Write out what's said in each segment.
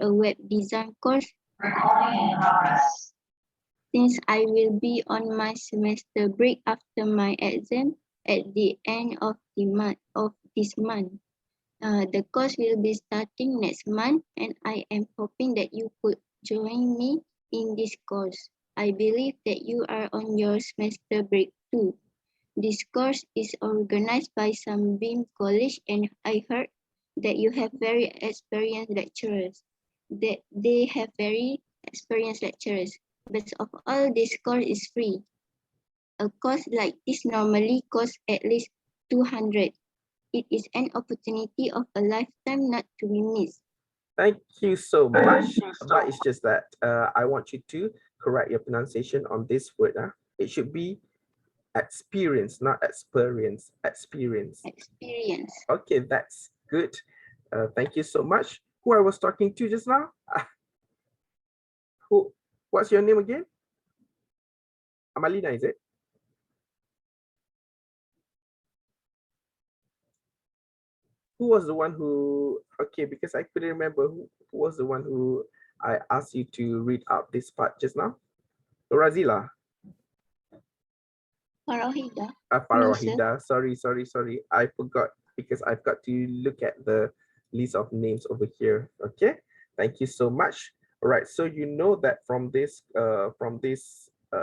a web design course since I will be on my semester break after my exam at the end of this month. The course will be starting next month, and I am hoping that you could join me in this course. I believe that you are on your semester break too. This course is organized by some Beam College, and I heard that you have very experienced lecturers. That they have very experienced lecturers. Best of all, this course is free. A course like this normally costs at least 200. It is an opportunity of a lifetime not to be missed. Thank you so much. But it's just that I want you to correct your pronunciation on this word. It should be experience, not experience. Experience. Experience. Okay, that's good. Thank you so much. Who I was talking to just now? Who? What's your name again? Amalina, is it? Who was the one who? Okay, because I couldn't remember who was the one who I asked you to read out this part just now. Razila. Farahida. Farahida. Sorry. I forgot because I've got to look at the list of names over here. Okay. Thank you so much. All right. So you know that from this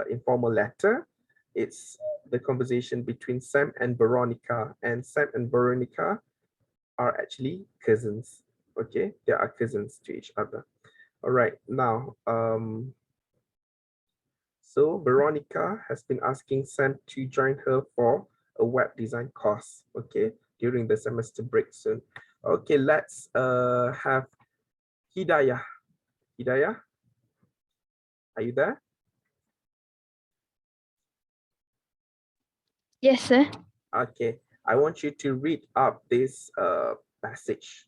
informal letter, it's the conversation between Sam and Veronica, and Sam and Veronica are actually cousins. Okay, they are cousins to each other. All right. Now, so Veronica has been asking Sam to join her for a web design course, okay, during the semester break soon. Okay, let's have Hidayah. Hidayah, are you there? Yes, sir. Okay, I want you to read up this passage,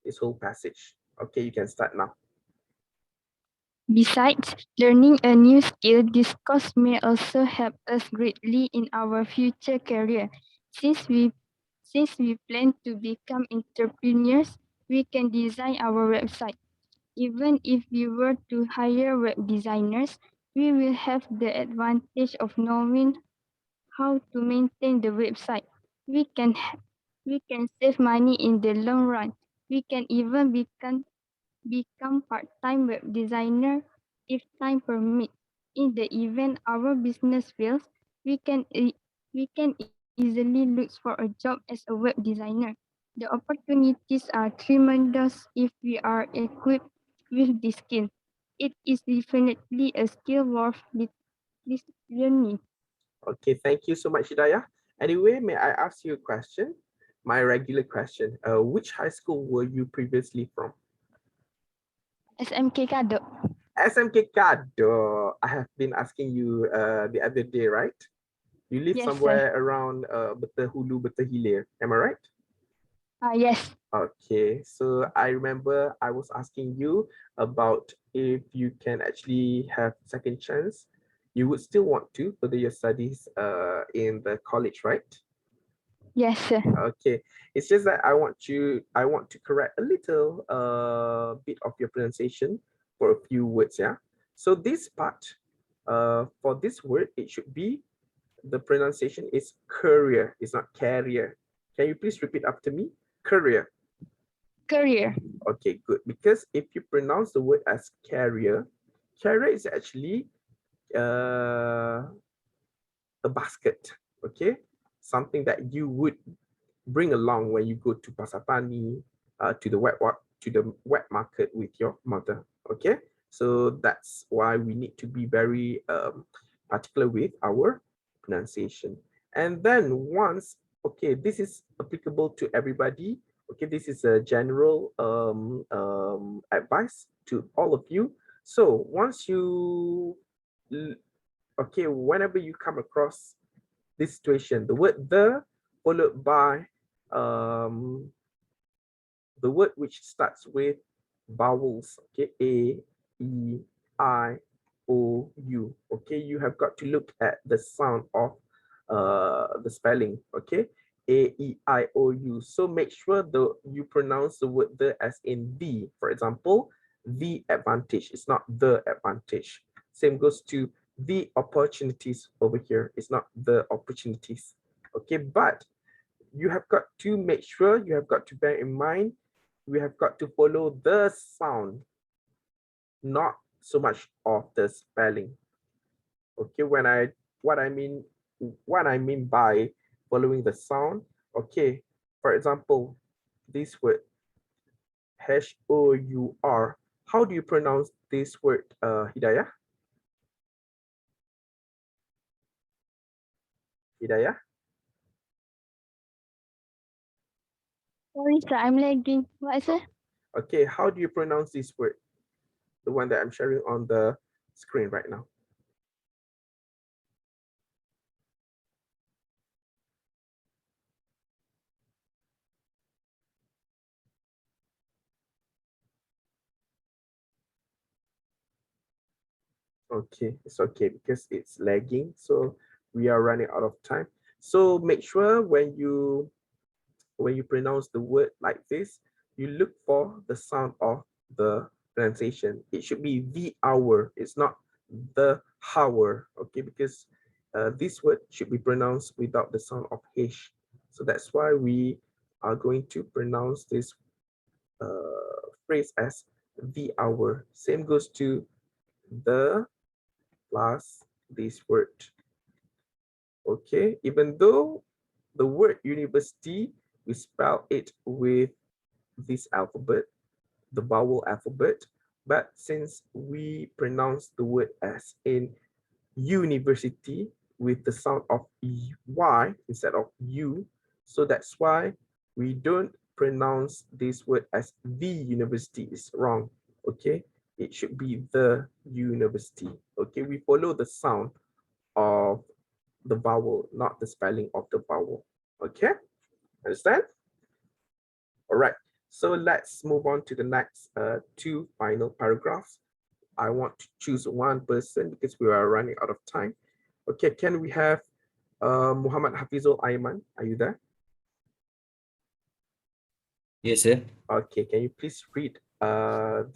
this whole passage. Okay, you can start now. Besides learning a new skill, this course may also help us greatly in our future career. Since we plan to become entrepreneurs, we can design our website. Even if we were to hire web designers, we will have the advantage of knowing how to maintain the website. We can save money in the long run. We can even become part-time web designer if time permits. In the event our business fails, we can easily look for a job as a web designer. The opportunities are tremendous if we are equipped with this skill. It is definitely a skill worth learning. Okay, thank you so much, Hidayah. Anyway, may I ask you a question? My regular question. Which high school were you previously from? SMK Kado. SMK Kado. I have been asking you the other day, right? You live Yes, somewhere around Betahulu, Betahilir. Am I right? Yes. Okay, so I remember I was asking you about if you can actually have second chance. You would still want to further your studies in the college, right? Yes, sir. Okay, it's just that I want to correct a little bit of your pronunciation for a few words. Yeah, so this part for this word, it should be, the pronunciation is career, it's not carrier. Can you please repeat after me? Career. Career. Okay, good. Because if you pronounce the word as carrier, carrier is actually a basket. Okay, something that you would bring along when you go to Pasar Tani, to the wet market with your mother. Okay, so that's why we need to be very particular with our pronunciation. And then once, okay, this is applicable to everybody. Okay, this is a general advice to all of you. So once you, okay, whenever you come across this situation, the word the followed by the word which starts with vowels, okay, A, E, I, O, U. Okay, you have got to look at the sound of the spelling, okay, A, E, I, O, U. So make sure you pronounce the word the as in the. For example, the advantage. It's not the advantage. Same goes to the opportunities over here. It's not the opportunities. Okay, but you have got to make sure, you have got to bear in mind, we have got to follow the sound, not so much of the spelling. Okay, what I mean by following the sound. Okay, for example, this word H-O-U-R. How do you pronounce this word, Hidayah? Hidayah? Sorry, sir, I'm lagging. What, sir? Okay, how do you pronounce this word? The one that I'm sharing on the screen right now. Okay, it's okay because it's lagging, so we are running out of time. So make sure when you pronounce the word like this, you look for the sound of the pronunciation. It should be the hour. It's not the hour. Okay, because this word should be pronounced without the sound of H. So that's why we are going to pronounce this phrase as the hour. Same goes to the plus this word. Okay, even though the word university, we spell it with this alphabet, the vowel alphabet, but since we pronounce the word as in university with the sound of Y instead of U, so that's why we don't pronounce this word as the university. It's wrong. Okay, it should be the university. Okay, we follow the sound of the vowel, not the spelling of the vowel. Okay, understand? All right, so let's move on to the next two final paragraphs. I want to choose one person because we are running out of time. Okay, can we have Muhammad Hafizul Aiman? Are you there? Yes, sir. Okay, can you please read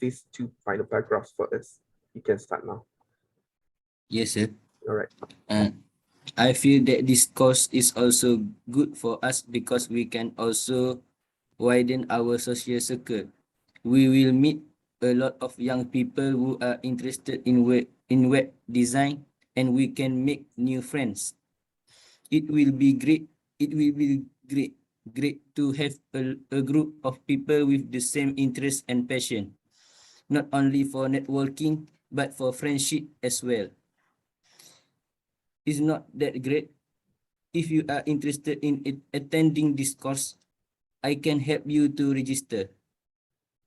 these two final paragraphs for us? You can start now. Yes, sir. All right. I feel that this course is also good for us because we can also widen our social circle. We will meet a lot of young people who are interested in web design, and we can make new friends. It will be great. It will be great to have a group of people with the same interest and passion, not only for networking, but for friendship as well. Is not that great? If you are interested in attending this course, I can help you to register.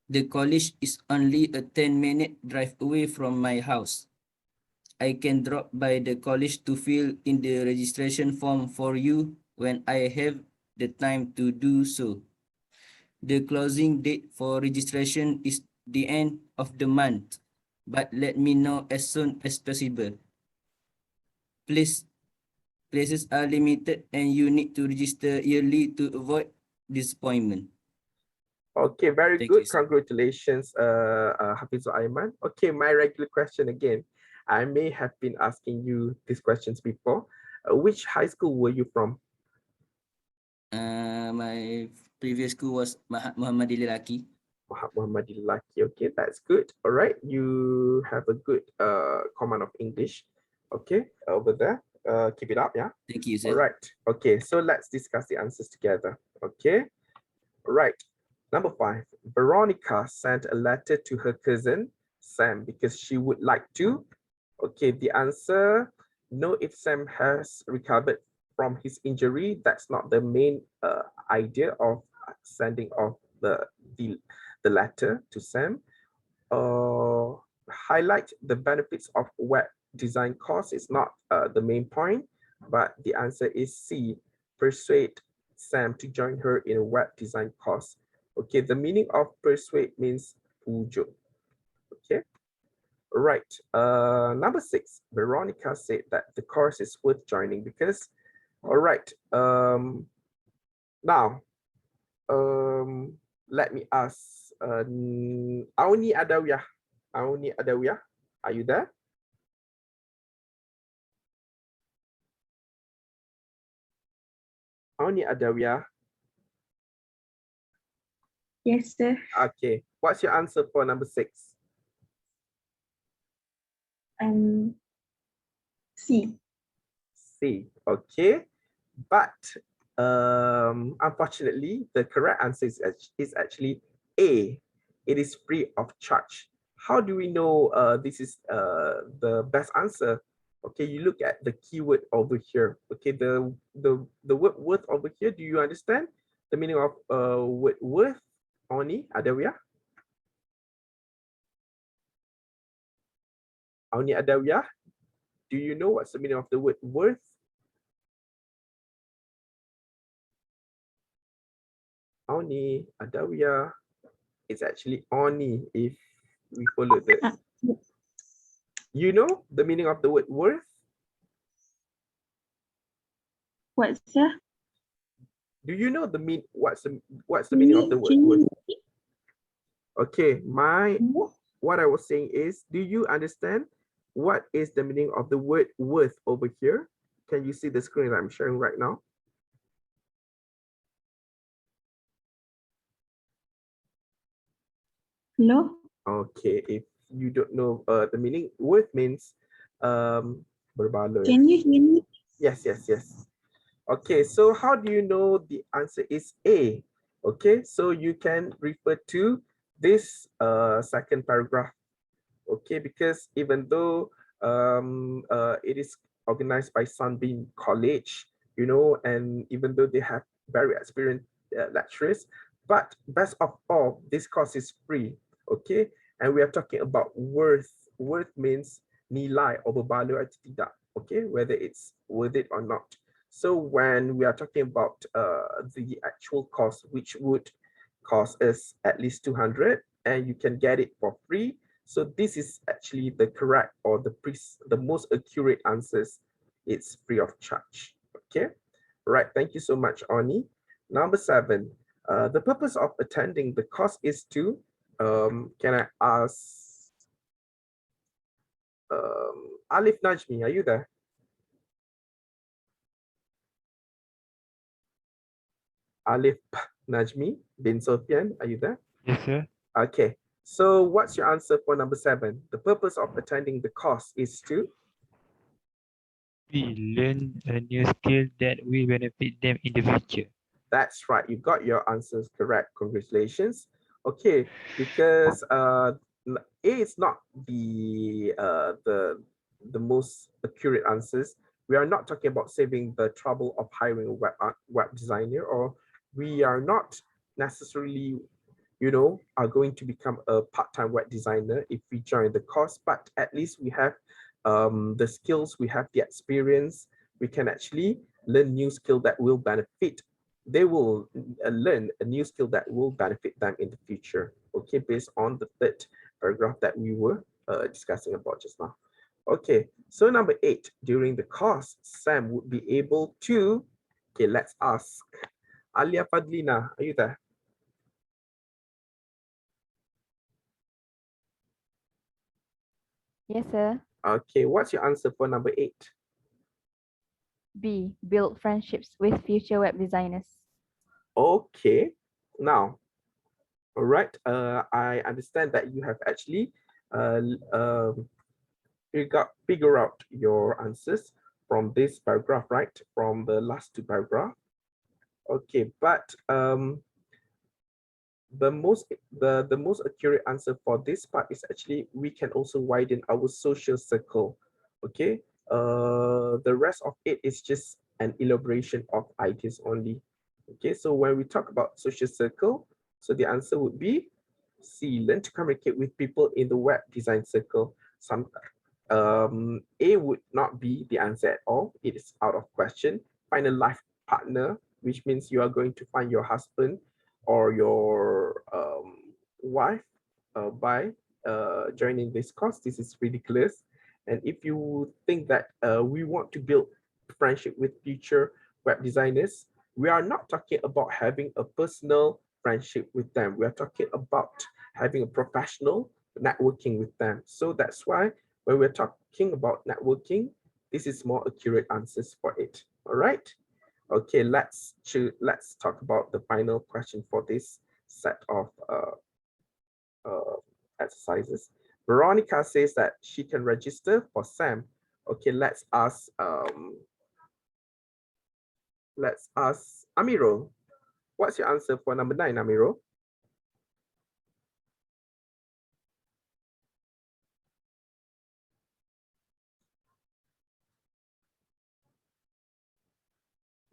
The college is only a 10-minute drive away from my house. I can drop by the college to fill in the registration form for you when I have the time to do so. The closing date for registration is the end of the month, but let me know as soon as possible. Places are limited and you need to register yearly to avoid disappointment. Okay, very Thank you, good. sir. Congratulations, Hafizul Aiman. Okay, my regular question again. I may have been asking you these questions before. Which high school were you from? My previous school was Muhammadiyah Laki. Muhammadiyah Laki. Okay, that's good. All right, you have a good command of English. Okay, over there. Keep it up, yeah. Thank you, All sir. right. Okay, so let's discuss the answers together. Okay. All right. Number 5. Veronica sent a letter to her cousin Sam because she would like to. Okay, the answer, know if Sam has recovered from his injury. That's not the main idea of sending off the letter to Sam. Highlight the benefits of web design course is not the main point, but the answer is C. Persuade Sam to join her in a web design course. Okay, the meaning of persuade means pujuk. Okay, right. Number 6, Veronica said that the course is worth joining because, all right. Now, let me ask Auni Adawiyah. Auni Adawiyah, are you there? Auni Adawiyah. Yes, sir. Okay, what's your answer for number 6? C. C. Okay, but unfortunately, the correct answer is actually A. It is free of charge. How do we know this is the best answer? Okay, you look at the keyword over here. Okay, the word worth over here. Do you understand the meaning of word worth? Oni, Adawiyah? Oni Adawiyah? Do you know what's the meaning of the word worth? Oni Adawiyah. It's actually Oni if we follow this. You know the meaning of the word worth? What, sir? Do you know the what's the meaning of the word worth? Okay, what I was saying is, do you understand what is the meaning of the word worth over here? Can you see the screen I'm sharing right now? No. Okay, if you don't know the meaning, worth means berbaloi. Can you hear me? Yes. Okay, so how do you know the answer is A? Okay, so you can refer to this second paragraph. Okay, because even though it is organized by Sunbeam College, you know, and even though they have very experienced lecturers, but best of all, this course is free. Okay, and we are talking about worth. Worth means nilai or berbaloi atau tidak. Okay, whether it's worth it or not. So when we are talking about the actual cost, which would cost us at least 200, and you can get it for free. So this is actually the correct or the most accurate answers. It's free of charge. Okay, right. Thank you so much, Oni. Number 7. The purpose of attending the course is to. Can I ask Alif Najmi? Are you there? Alif Najmi bin Sofian, are you there? Yes, sir. Okay. So what's your answer for number 7? The purpose of attending the course is to? We learn a new skill that will benefit them in the future. That's right. You got your answers correct. Congratulations. Okay, because A is not the most accurate answers. We are not talking about saving the trouble of hiring a web designer, or we are not necessarily, you know, are going to become a part-time web designer if we join the course, but at least we have the skills, we have the experience, we can actually learn new skill that will benefit. They will learn a new skill that will benefit them in the future. Okay, based on the third paragraph that we were discussing about just now. Okay, so number 8, during the course, Sam would be able to, okay, let's ask. Alia Fadlina, are you there? Yes, sir. Okay, what's your answer for number 8? B. Build friendships with future web designers. Okay, now, all right, I understand that you have actually figure out your answers from this paragraph, right? From the last 2 paragraphs. Okay, but the most accurate answer for this part is actually we can also widen our social circle. Okay, the rest of it is just an elaboration of ideas only. Okay, so when we talk about social circle, so the answer would be C, learn to communicate with people in the web design circle. A would not be the answer at all. It is out of question. Find a life partner, which means you are going to find your husband or your wife by joining this course. This is ridiculous. And if you think that we want to build friendship with future web designers, we are not talking about having a personal friendship with them. We are talking about having a professional networking with them. So that's why when we're talking about networking, this is more accurate answers for it. All right. Okay, let's talk about the final question for this set of exercises. Veronica says that she can register for Sam. Okay, let's ask Amiro. What's your answer for number 9, Amiro?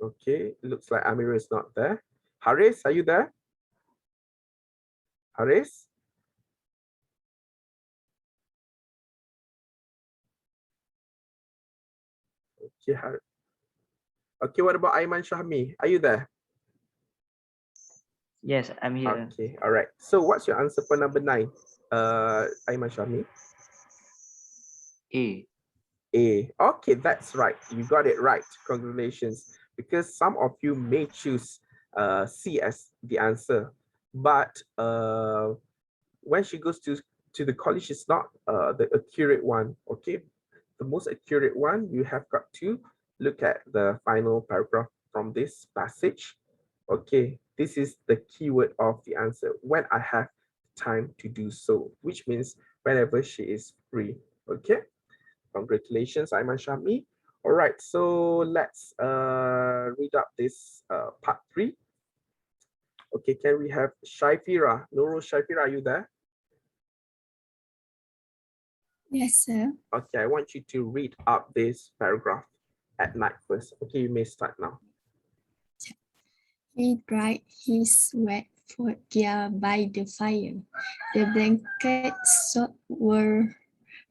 Okay, looks like Amiro is not there. Haris, are you there? Haris? Okay, okay, what about Aiman Shahmi? Are you there? Yes, I'm here. Okay, all right. So what's your answer for number 9, Aiman Shahmi? A. A. Okay, that's right. You got it right. Congratulations. Because some of you may choose C as the answer, but when she goes to the college, it's not the accurate one. Okay, the most accurate one, you have got to look at the final paragraph from this passage. Okay, this is the keyword of the answer. When I have time to do so, which means whenever she is free. Okay. Congratulations, Aiman Shami. All right, so let's read up this part 3. Okay, can we have Shaifira? Nurul Shaifira, are you there? Yes, sir. Okay, I want you to read up this paragraph at night first. Okay, you may start now. He dried his wet gear by the fire. The blankets were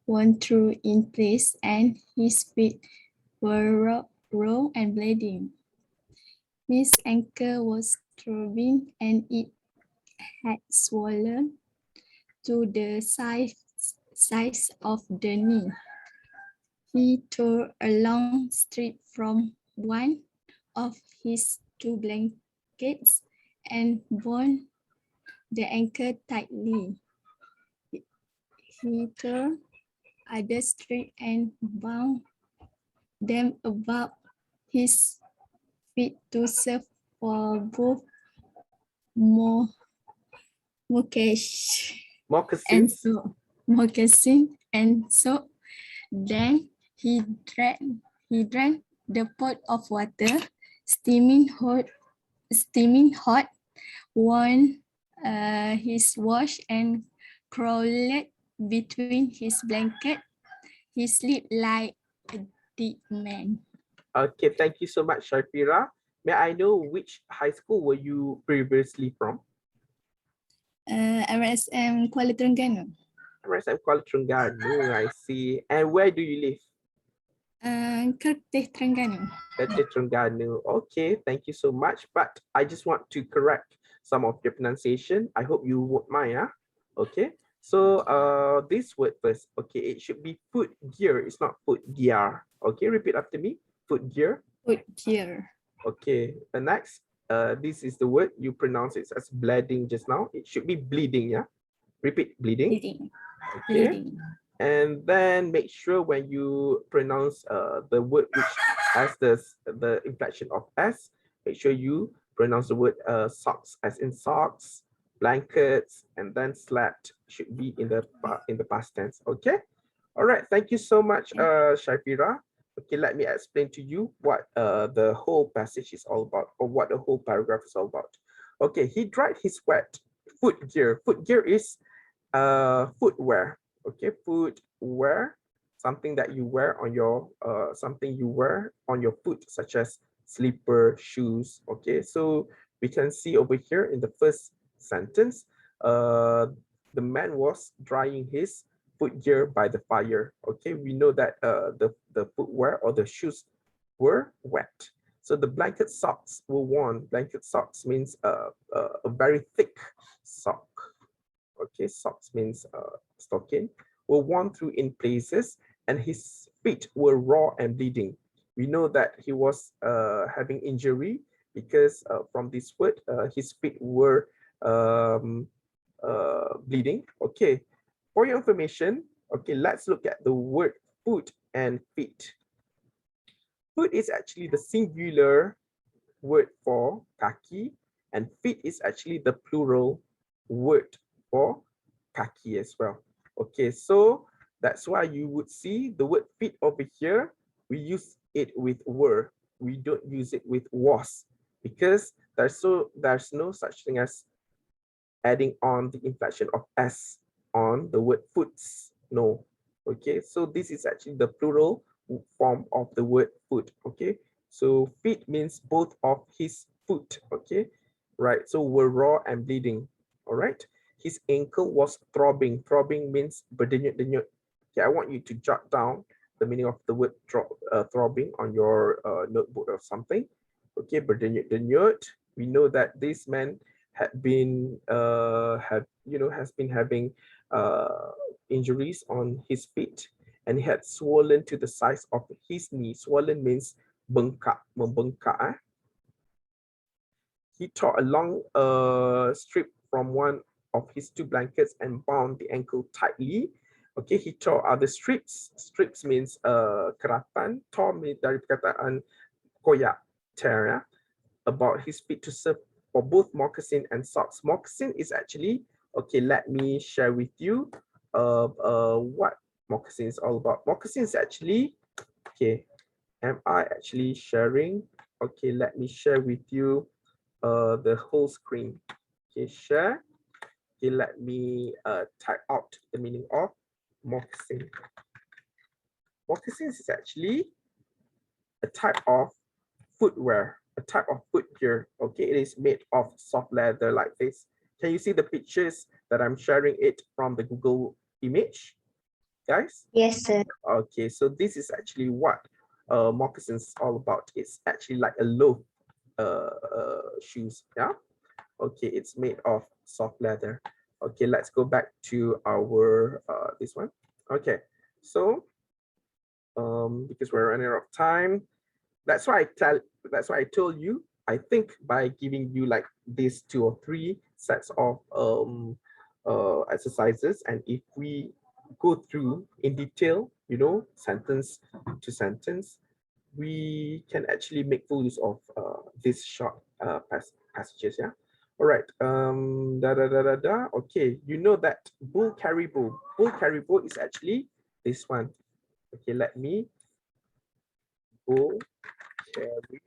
worn through in place, and his feet were raw and bleeding. His ankle was throbbing, and it had swollen to the size of the knee. He tore a long strip from one of his 2 blankets and bound the ankle tightly. He tore other strip and bound them about his feet to serve for both moccasin and so then he drank the pot of water, steaming hot, won his wash and crawled between his blanket. He slept like a dead man. Okay, thank you so much, Shaifira. May I know which high school were you previously from? RSM Kuala Terengganu. RSM Kuala Terengganu, I see. And where do you live? Kerteh Terengganu. Kerteh Terengganu. Okay, thank you so much. But I just want to correct some of your pronunciation. I hope you won't mind. Okay, so this word first. Okay, it should be foot gear. It's not foot gear. Okay, repeat after me. Foot gear. Foot gear. Okay, the next. This is the word you pronounce it as bleeding just now. It should be bleeding. Yeah. Repeat, bleeding. Bleeding. Okay. Bleeding. And then make sure when you pronounce the word which has the inflection of S, make sure you pronounce the word socks as in socks, blankets, and then slept should be in the past tense. Okay. All right. Thank you so much, Shaifira. Okay, let me explain to you what the whole passage is all about, or what the whole paragraph is all about. Okay, he dried his wet foot gear. Foot gear is footwear. Okay, footwear, something that you wear on your foot, such as slipper, shoes. Okay, so we can see over here in the first sentence, the man was drying his footgear by the fire. Okay, we know that the footwear or the shoes were wet. So the blanket socks were worn. Blanket socks means a very thick sock. Okay, socks means stocking, were worn through in places, and his feet were raw and bleeding. We know that he was having injury because from this word, his feet were bleeding. Okay, for your information, okay, let's look at the word foot and feet. Foot is actually the singular word for kaki, and feet is actually the plural word for kaki as well. Okay, so that's why you would see the word feet over here. We use it with were. We don't use it with was, because there's no such thing as adding on the inflection of s on the word foots. No. Okay, so this is actually the plural form of the word foot. Okay, so feet means both of his foot. Okay, right, so were raw and bleeding. All right, his ankle was throbbing. Throbbing means berdenyut-denyut. Okay, I want you to jot down the meaning of the word throbbing on your notebook or something. Okay, berdenyut-denyut. We know that this man had been has been having injuries on his feet, and he had swollen to the size of his knee. Swollen means bengkak, membengkak. He tore a long strip from one of his two blankets and bound the ankle tightly. Okay, he tore other strips. Strips means keratan. Tore means dari perkataan koyak, tear, ya, about his feet to serve for both moccasin and socks. Moccasin is actually, okay, let me share with you what moccasin is all about. Moccasin is actually, okay, am I actually sharing? Okay, let me share with you the whole screen. Okay, share. Okay, let me type out the meaning of moccasin. Moccasin is actually a type of footwear, a type of footgear. Okay, it is made of soft leather like this. Can you see the pictures that I'm sharing it from the Google image, guys? Yes, sir. Okay, so this is actually what moccasins is all about. It's actually like a loaf shoes. Yeah. Okay, it's made of soft leather. Okay, let's go back to our this one. Okay, so because we're running out of time, that's why I told you, I think by giving you like these 2 or 3 sets of exercises, and if we go through in detail, you know, sentence to sentence, we can actually make full use of these short passages. Yeah. All right. Okay, you know that bull caribou is actually this one. Okay, let me bull caribou.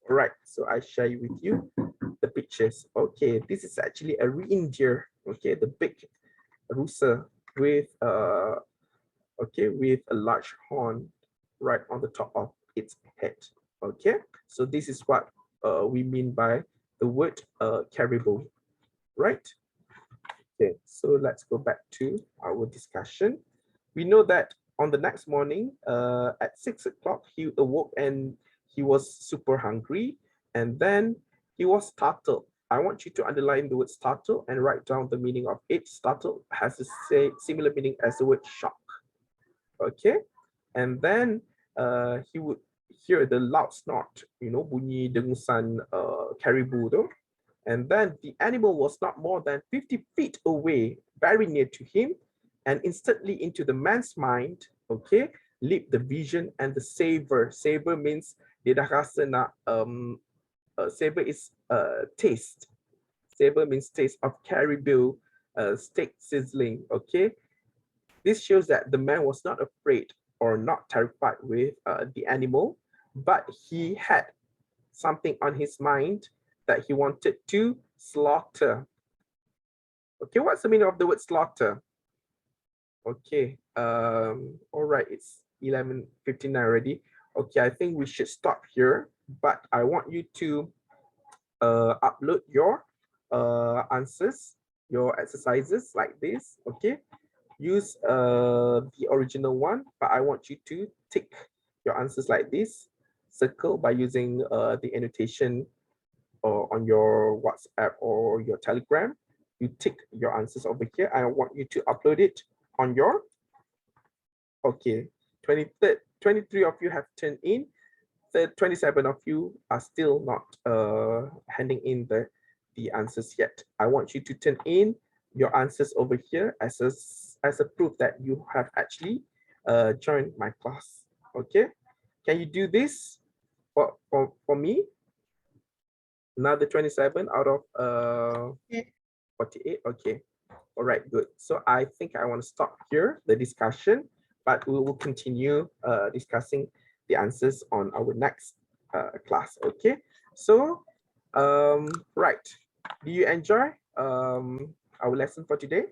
All right, so I share with you the pictures. Okay, this is actually a reindeer. Okay, the big rooster with with a large horn right on the top of its head. Okay, so this is what we mean by the word caribou, right? Okay, so let's go back to our discussion. We know that on the next morning at 6 o'clock, he awoke and he was super hungry, and then he was startled. I want you to underline the word startled and write down the meaning of it. Startled has the similar meaning as the word shock. Okay, and then he would hear the loud snort, you know, bunyi dengusan caribou though. And then the animal was not more than 50 feet away, very near to him, and instantly into the man's mind, okay, leaped the vision and the savor. Savor means dia dah rasa nak savor is taste. Savor means taste of caribou steak sizzling. Okay, this shows that the man was not afraid or not terrified with the animal, but he had something on his mind that he wanted to slaughter. Okay, what's the meaning of the word slaughter? Okay, all right, it's 11:59 already. Okay, I think we should stop here, but I want you to upload your answers, your exercises like this. Okay, use the original one, but I want you to tick your answers like this, circle by using the annotation on your WhatsApp or your Telegram. You tick your answers over here. I want you to upload it on your, okay, 23 of you have turned in. 27 of you are still not handing in the answers yet. I want you to turn in your answers over here as a proof that you have actually joined my class. Okay, can you do this for me? Another 27 out of 48. Okay, all right, good. So I think I want to stop here the discussion, but we will continue discussing the answers on our next class. Okay, so right, do you enjoy our lesson for today?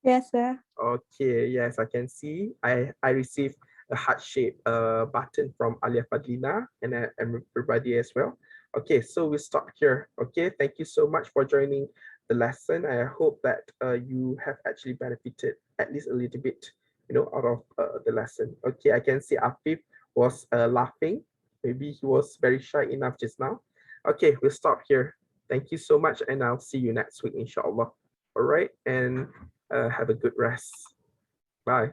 Yes, sir. Okay, yes, I can see. I received a heart shape button from Alia Fadlina and everybody as well. Okay, so we stop here. Okay, thank you so much for joining the lesson. I hope that you have actually benefited at least a little bit, out of the lesson. Okay, I can see Afif was laughing. Maybe he was very shy enough just now. Okay, we'll stop here. Thank you so much, and I'll see you next week, inshallah. All right, and have a good rest. Bye.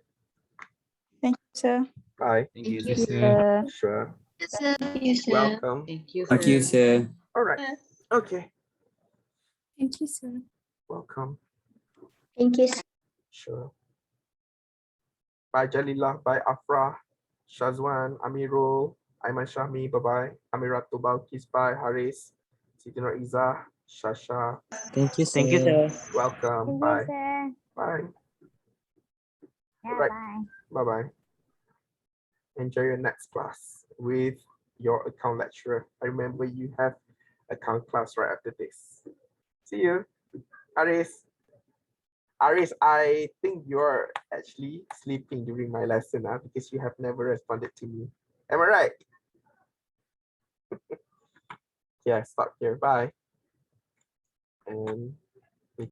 Thank you, sir. Bye. Thank you, Thank you, sir. sir. Sure. Yes, sir. Yes, sir. Welcome. Thank you, Thank you, sir. sir. All right. Okay. Thank you, sir. Welcome. Thank you, sir. Sure. Bye, Jalila. Bye, Afra. Shazwan, Amirul, Aiman Shahmi. Bye-bye. Amiratul Balkis. Bye, Haris. Siti Nur Izzah. Shasha. Thank you, sir. Welcome. Bye. Bye. All right. Bye-bye. Enjoy your next class with your account lecturer. I remember you have account class right after this. See you. Aris. Aris, I think you're actually sleeping during my lesson because you have never responded to me. Am I right? Yeah, stop here. Bye. And